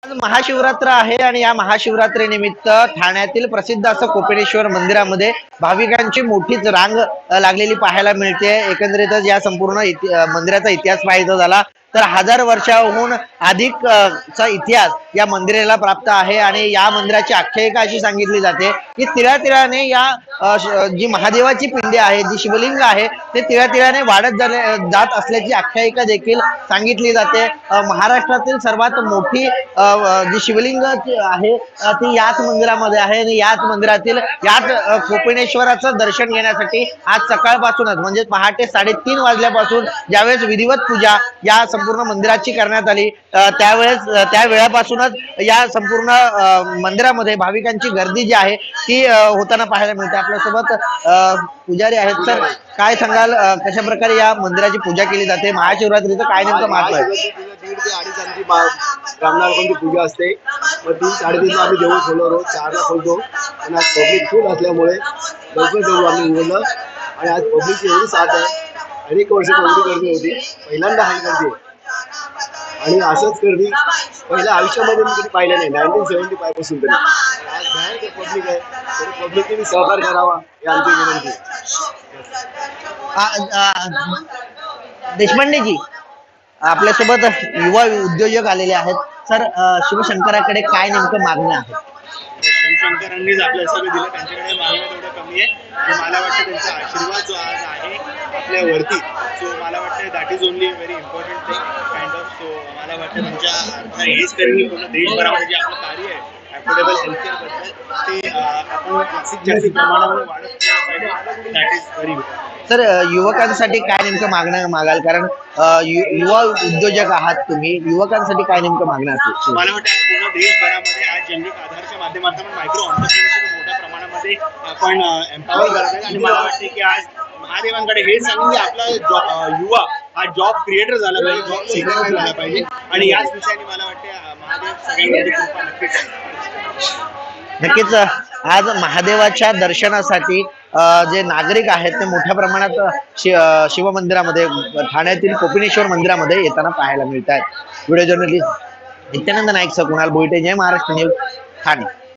आज महाशिवरात्र आहे आणि या महाशिवरात्रीनिमित्त ठाण्यातील प्रसिद्ध असं कोपिनेश्वर मंदिरामध्ये भाविकांची मोठीच रांग लागलेली पाहायला मिळते। एकंदरीतच या संपूर्ण मंदिराचा इतिहास पाहायचा झाला तर 1000 वर्षाहून अधिक चा इतिहास या मंदिराला प्राप्त आहे आणि या मंदिराची आख्यायिका अशी सांगितली जाते की तिळातिळाने या जी महादेवाची पिंडी आहे, जी शिवलिंग आहे, ते तिळातिळाने वाढत जात असल्याची आख्यायिका देखील सांगितली जाते। महाराष्ट्रातील सर्वात मोठी जी शिवलिंग आहे ती याच मंदिरामध्ये आहे आणि याच मंदिरातील याच कोपिनेश्वराचं दर्शन घेण्यासाठी आज सकाळपासूनच म्हणजे पहाटे 3:30 वाजल्यापासून ज्यावेळेस विधिवत पूजा या संपूर्ण मंदिराची करण्यात आली त्या वेळापासूनच या संपूर्ण मंदिरामध्ये भाविकांची गर्दी जी आहे ती होताना पाहायला मिळते। आपल्यासोबत पुजारी आहेत। सर, काय सांगाल, कशा प्रकारे या मंदिराची पूजा केली जाते? महाशिवरात्रीचं काय नेमकं महत्व आहे? 1:30 ते 2:30 आमची ब्राह्मणांची पूजा असते। मग 3-3:30 आम्ही देऊळ खोललो, रोज 4ला खोलतो आणि आज पब्लिक खूप असल्यामुळे लवकर देऊळ आम्ही उघडलं आणि आज पब्लिकची एवढी साथ आहे। अनेक वर्ष एवढी गर्दी होती, पहिल्यांदा ही गर्दी आणि असंच गर्दी पहिल्या आयुष्यामध्ये मी कधी पाहिलं नाही 1975 पासून तरी। आज भयंकर पब्लिक आहे, तर पब्लिकने सहकार करावा ही आमची विनंती आहे। देशपांडे जी, आपल्यासोबत युवा उद्योजक आलेले आहेत। सर, शिवशंकराकडे काय नेमकं मागणं आहे? शिवशंकरांनीच आपल्याला सगळं दिलं, त्यांच्याकडे मागणं तेवढं कमी आहे आणि मला वाटतं त्यांचा आशीर्वाद जो आज आहे आपल्यावरती, सो मला वाटतं that is only very important thing kind of. So मला वाटतं त्यांच्या हेच करेल पूर्ण देशभरामध्ये जे आपलं कार्य आहे अफोर्डेबल हेल्थकेअर बद्दल ते आपण जास्तीत प्रमाणामध्ये वाढत पाहिजे। That is very good. Sir, युवकांसाठी काय नेमकं मागणं मागाल? कारण युवा उद्योजक आहात तुम्ही, युवकांसाठी काय नेमकं मागणं असेल? मला वाटतं पूर्ण देशभरामध्ये आज जनरिक आधारच्या माध्यमातून मायक्रो ऑन्टरप्रिनरशिप मोठ्या प्रमाणामध्ये आपण एम्पॉवर करत आहे आणि मला वाटते की आज महादेवांकडे हे सांगून की आपला युवा हा जॉब क्रिएटर झाला पाहिजे, जॉब सिक्रेटर झाला पाहिजे आणि याच विषयाने मला वाटते महादेव सगळ्यांमध्ये कृपा नक्कीच नक्कीच आज महादेवाच्या दर्शनासाठी जे नागरिक आहेत ते मोठ्या प्रमाणात शिवमंदिरामध्ये, ठाण्यातील कोपिनेश्वर मंदिरामध्ये येताना पाहायला मिळत आहेत। व्हिडिओ जर्नलिस्ट नित्यानंद नाईक, कुणाल भोईटे, जय महाराष्ट्र न्यूज, ठाणे।